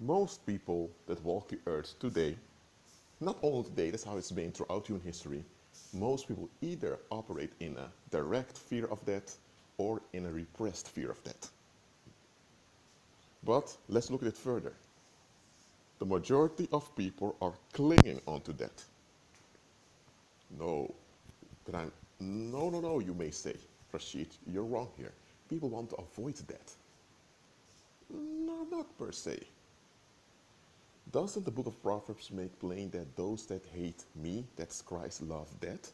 Most people that walk the earth today, not all today, that's how it's been throughout human history, most people either operate in a direct fear of death or in a repressed fear of death. But let's look at it further. The majority of people are clinging onto death. No, no, you may say, Rashid, you're wrong here. People want to avoid death. No, not per se. Doesn't the book of Proverbs make plain that those that hate me, that's Christ, love death?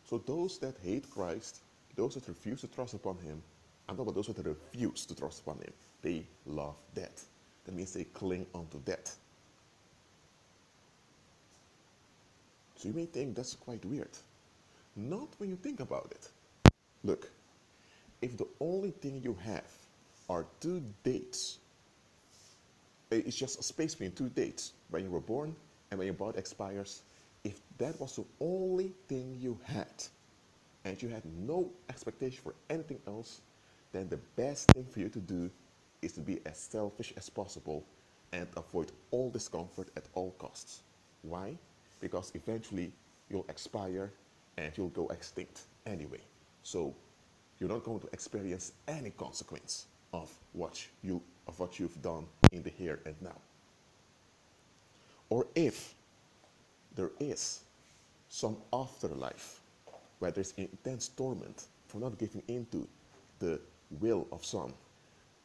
So those that hate Christ, those that refuse to trust upon him, I'm talking about those that refuse to trust upon him, they love death. That means they cling onto death. So you may think that's quite weird. Not when you think about it. Look, if the only thing you have are two dates, it's just a space between two dates, when you were born and when your body expires, if that was the only thing you had, and you had no expectation for anything else, then the best thing for you to do is to be as selfish as possible and avoid all discomfort at all costs. Why? Because eventually you'll expire and you'll go extinct anyway. So you're not going to experience any consequence of what you've done in the here and now. Or if there is some afterlife where there's intense torment for not giving in to the will of some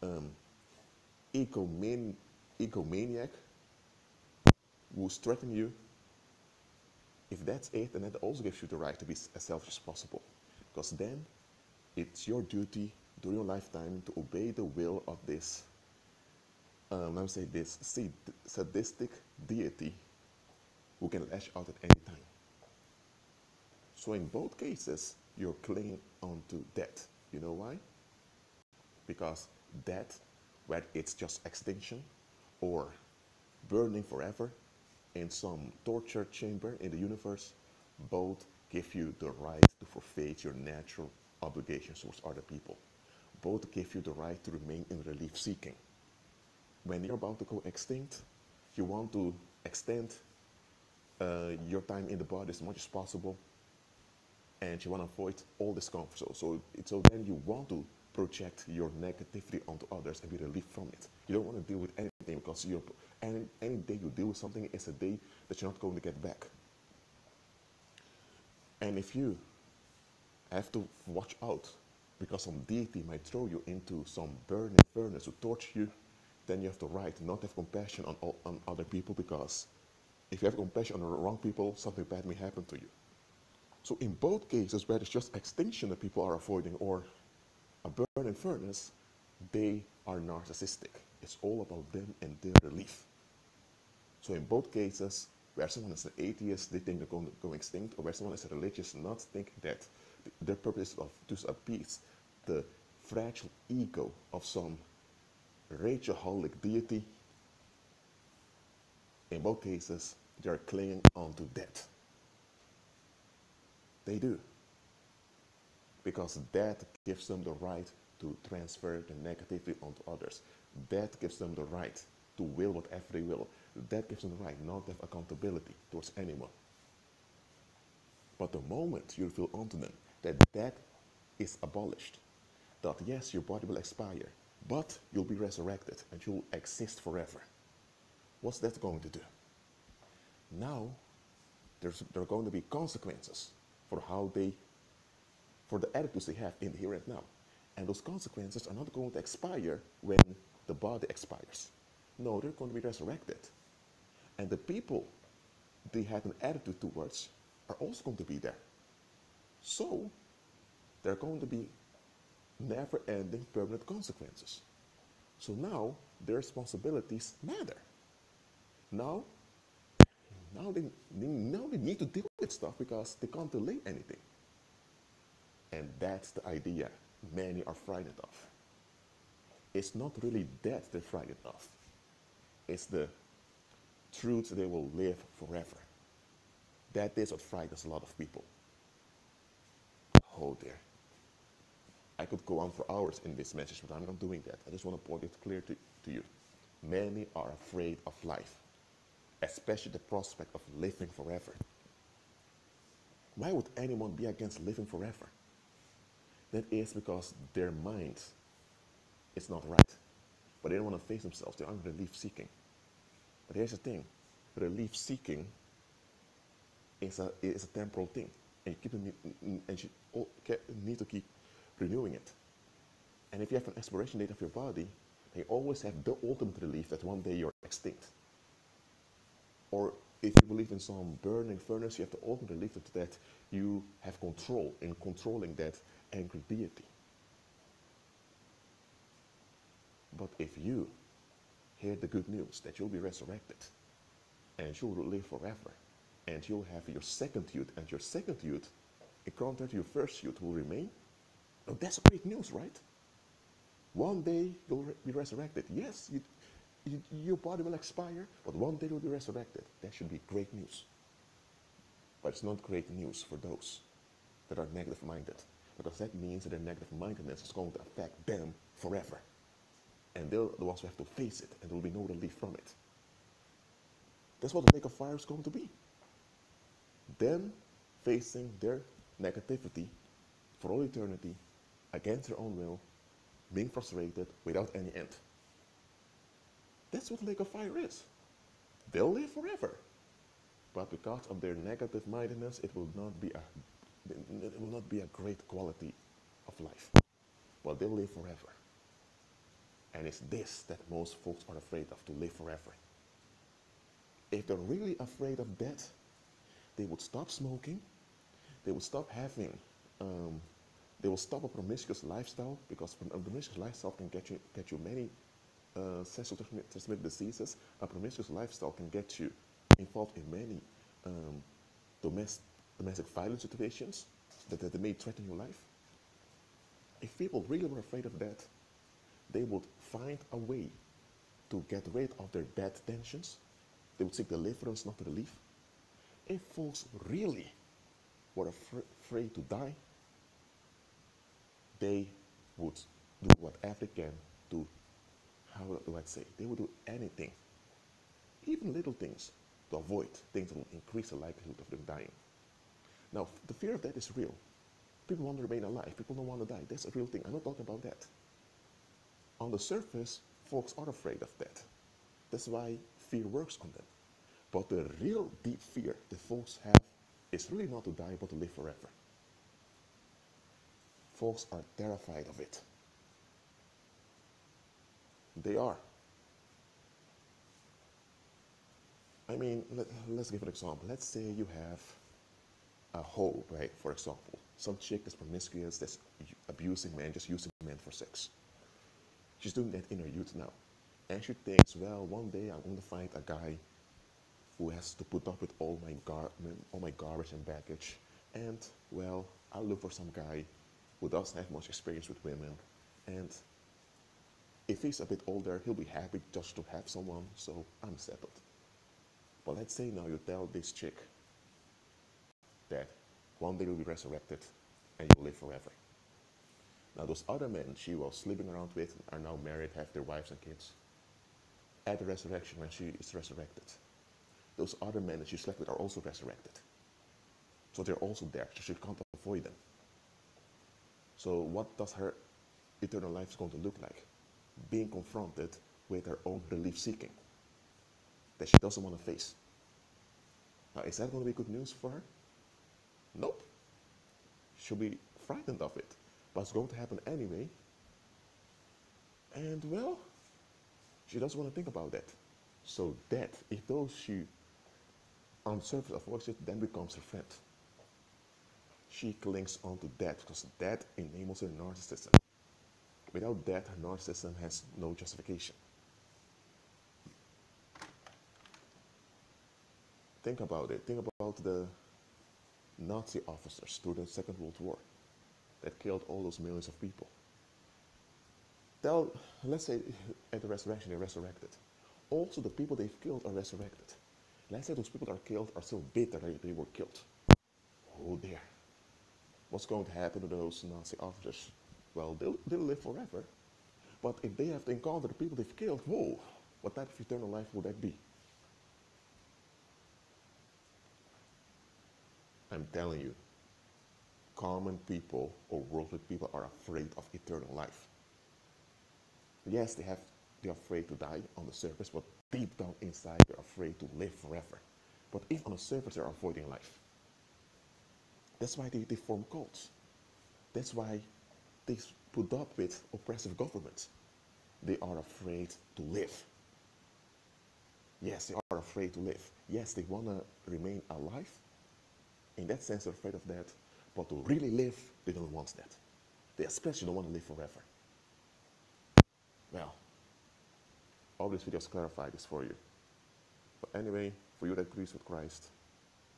um, egoman- egomaniac who's threatening you, if that's it, then that also gives you the right to be as selfish as possible. Because then it's your duty during your lifetime to obey the will of this, let me say this, sadistic deity who can lash out at any time. So in both cases, you're clinging onto death. You know why? Because death, whether it's just extinction or burning forever in some torture chamber in the universe, both give you the right to forfeit your natural obligations towards other people. Both give you the right to remain in relief seeking. When you're about to go extinct, you want to extend your time in the body as much as possible, and you want to avoid all discomfort. So then you want to project your negativity onto others and be relieved from it. You don't want to deal with anything because any day you deal with something is a day that you're not going to get back. And if you have to watch out because some deity might throw you into some burning furnace to torture you, then you have the right not to have compassion on other people, because if you have compassion on the wrong people, something bad may happen to you. So in both cases, whether it's just extinction that people are avoiding or a burning furnace, they are narcissistic. It's all about them and their relief. So in both cases, where someone is an atheist, they think they're going to go extinct, or where someone is a religious, not thinking that their purpose is to appease the fragile ego of some rageaholic deity, in both cases, they're clinging onto death. They do. Because that gives them the right to transfer the negativity onto others. That gives them the right to will whatever they will. That gives them the right not to have accountability towards anyone. But the moment you reveal unto them that that is abolished, that yes, your body will expire, but you'll be resurrected and you'll exist forever, what's that going to do? Now, there are going to be consequences for for the attitudes they have in the here and now. And those consequences are not going to expire when the body expires. No, they're going to be resurrected. And the people they had an attitude towards are also going to be there. So, there are going to be never-ending permanent consequences. So now, their responsibilities matter. Now, now they need to deal with stuff because they can't delay anything. And that's the idea many are frightened of. It's not really death they're frightened of. It's the truth they will live forever. That is what frightens a lot of people. Oh dear. I could go on for hours in this message, but I'm not doing that. I just want to point it clear to you. Many are afraid of life, especially the prospect of living forever. Why would anyone be against living forever? That is because their mind is not right. But they don't want to face themselves. They're on relief seeking. But here's the thing. Relief seeking is a temporal thing. And you need to keep renewing it. And if you have an expiration date of your body, you always have the ultimate relief that one day you're extinct. Or if you believe in some burning furnace, you have the ultimate relief that you have control in controlling that angry deity. But if you hear the good news that you'll be resurrected and you'll live forever and you'll have your second youth, and your second youth, in contrast to your first youth, will remain, oh, that's great news, right? One day you'll be resurrected. Yes, your body will expire, but one day you'll be resurrected. That should be great news. But it's not great news for those that are negative minded, because that means that their negative mindedness is going to affect them forever. And they'll the ones who have to face it, and there will be no relief from it. That's what the lake of fire is going to be. Them facing their negativity for all eternity, against their own will, being frustrated without any end. That's what the lake of fire is. They'll live forever. But because of their negative mindedness, it will not be a great quality of life. But they'll live forever. And it's this that most folks are afraid of, to live forever. If they're really afraid of death, they would stop smoking, they would stop they will stop a promiscuous lifestyle, because a promiscuous lifestyle can get you many sexually transmitted diseases. A promiscuous lifestyle can get you involved in many um, domestic violence situations that may threaten your life. If people really were afraid of that, they would find a way to get rid of their bad tensions. They would seek deliverance, not relief. If folks really were afraid to die, they would do whatever they can to, how do I say, they would do anything, even little things, to avoid things that will increase the likelihood of them dying. Now, the fear of that is real. People want to remain alive. People don't want to die. That's a real thing. I'm not talking about that. On the surface, folks are afraid of that. That's why fear works on them. But the real deep fear that folks have is really not to die, but to live forever. Folks are terrified of it. They are. I mean, let's give an example. Let's say you have a hoe, right? For example, some chick is promiscuous, that's abusing men, just using men for sex. She's doing that in her youth now. And she thinks, well, one day I'm going to find a guy who has to put up with all my garbage and baggage. And, well, I'll look for some guy who doesn't have much experience with women. And if he's a bit older, he'll be happy just to have someone, so I'm settled. But let's say now you tell this chick that one day you'll be resurrected and you'll live forever. Now those other men she was sleeping around with are now married, have their wives and kids. At the resurrection, when she is resurrected, those other men that she slept with are also resurrected. So they're also there, so she can't avoid them. So what does her eternal life going to look like? Being confronted with her own relief seeking that she doesn't want to face. Now, is that going to be good news for her? Nope. She'll be frightened of it. But it's going to happen anyway. And, well, she doesn't want to think about that. So that, if those she on the surface avoids it, then becomes her friend. She clings on to that because that enables her narcissism. Without that, her narcissism has no justification. Think about it. Think about the Nazi officers during the Second World War that killed all those millions of people. Let's say at the resurrection they're resurrected. Also, the people they've killed are resurrected. Let's say those people that are killed are still bitter that they were killed. Oh dear. What's going to happen to those Nazi officers? well, they'll live forever. But if they have to encounter the people they've killed, whoa, what type of eternal life would that be? I'm telling you, common people or worldly people are afraid of eternal life. Yes, they're afraid to die on the surface, but deep down inside they're afraid to live forever. But if on the surface they're avoiding life, that's why they form cults. That's why they put up with oppressive governments. They are afraid to live. Yes, they are afraid to live. Yes, they want to remain alive. In that sense, they're afraid of that. But to really live, they don't want that. They especially don't want to live forever. Well, all these videos clarify this for you. But anyway, for you that agrees with Christ,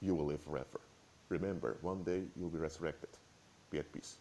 you will live forever. Remember, one day you'll be resurrected. Be at peace.